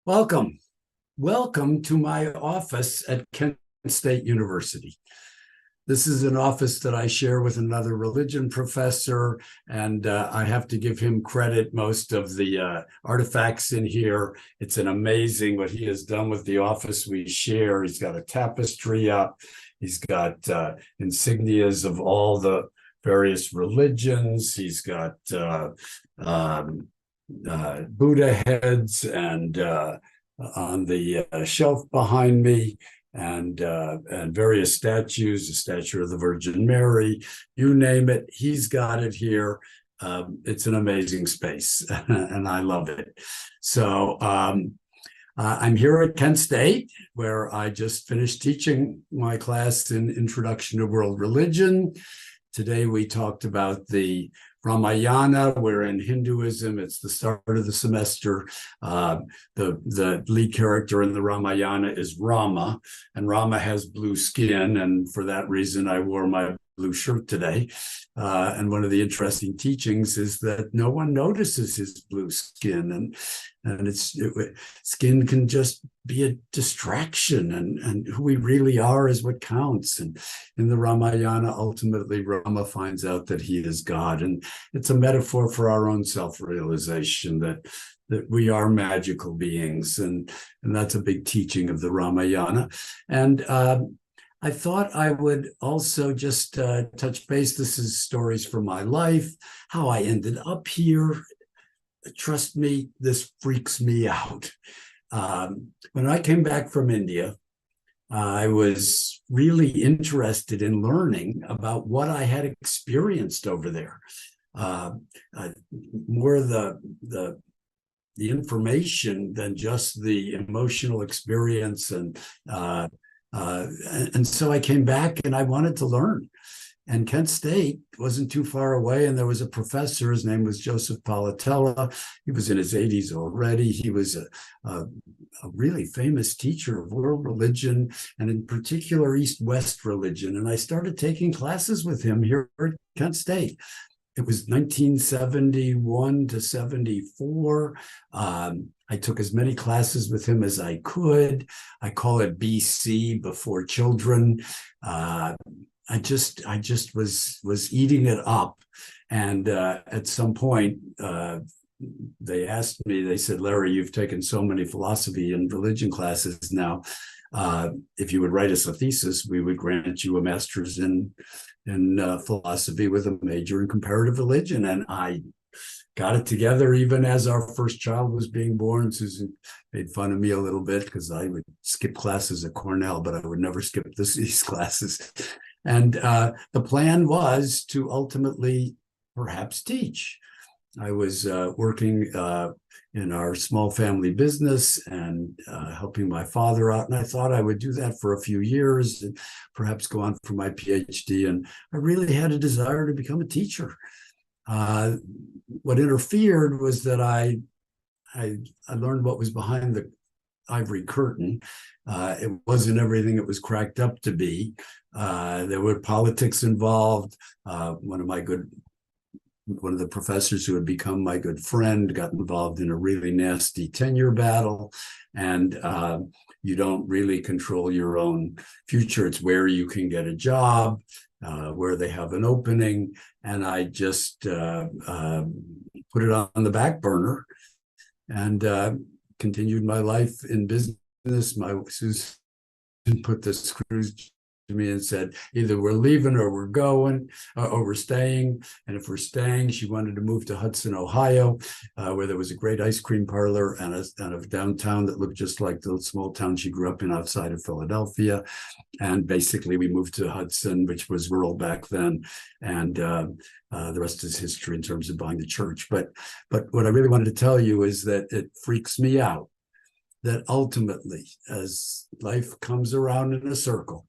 Welcome. Welcome to my office at Kent State University. This is an office that I share with another religion professor, and I have to give him credit. Most of the artifacts in here, it's an amazing what he has done with the office we share. He's got a tapestry up. He's got insignias of all the various religions. He's got Buddha heads and on the shelf behind me, and various statues, the statue of the Virgin Mary, you name it, he's got it here. It's an amazing space, and I love it. So I'm here at Kent State, where I just finished teaching my class in Introduction to World Religion. Today we talked about the Ramayana, where in Hinduism, it's the start of the semester. The lead character in the Ramayana is Rama, and Rama has blue skin, and for that reason, I wore my blue shirt today. And one of the interesting teachings is that no one notices his blue skin, and skin can just be a distraction, and who we really are is what counts. And in the Ramayana, ultimately, Rama finds out that he is God, and it's a metaphor for our own self-realization that we are magical beings, and that's a big teaching of the Ramayana. And I thought I would also just touch base. This is stories from my life, how I ended up here. Trust me, this freaks me out. When I came back from India, I was really interested in learning about what I had experienced over there. More the information than just the emotional experience, and so I came back and I wanted to learn. And Kent State wasn't too far away, and there was a professor. His name was Joseph Palatella. He was in his 80s already. He was a really famous teacher of world religion, and in particular East-West religion. And I started taking classes with him here at Kent State. It was 1971 to 74. I took as many classes with him as I could. I call it BC, before children. I just was eating it up. And at some point, they asked me, they said, Larry, you've taken so many philosophy and religion classes now. If you would write us a thesis, we would grant you a master's in philosophy with a major in comparative religion. And I got it together even as our first child was being born. Susan made fun of me a little bit because I would skip classes at Cornell, but I would never skip these classes. And the plan was to ultimately perhaps teach. I was working in our small family business and helping my father out. And I thought I would do that for a few years and perhaps go on for my PhD. And I really had a desire to become a teacher. What interfered was that I learned what was behind the ivory curtain. It wasn't everything it was cracked up to be. There were politics involved. One of the professors who had become my good friend got involved in a really nasty tenure battle, and you don't really control your own future. It's where you can get a job, where they have an opening, and I just put it on the back burner and continued my life in business. My Susan put the screws to me and said, either we're leaving or we're going, or we're staying. And if we're staying, she wanted to move to Hudson, Ohio, where there was a great ice cream parlor and a downtown that looked just like the small town she grew up in outside of Philadelphia. And basically we moved to Hudson, which was rural back then. And the rest is history in terms of buying the church. But what I really wanted to tell you is that it freaks me out that ultimately, as life comes around in a circle,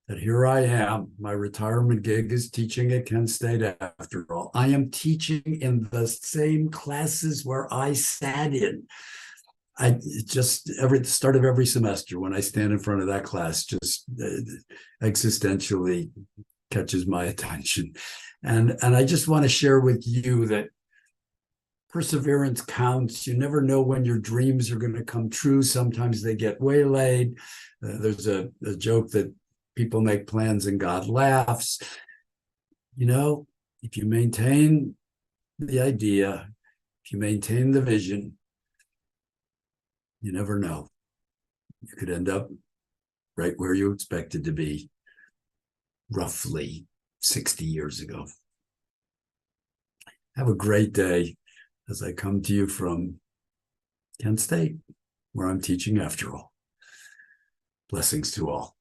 that here I am, my retirement gig is teaching at Kent State after all. I am teaching in the same classes where I sat in. I just, the start of every semester, when I stand in front of that class, just existentially catches my attention. And I just want to share with you that perseverance counts. You never know when your dreams are going to come true. Sometimes they get waylaid. There's a joke that people make plans and God laughs. You know, if you maintain the idea, if you maintain the vision, you never know. You could end up right where you expected to be roughly 60 years ago. Have a great day as I come to you from Kent State, where I'm teaching after all. Blessings to all.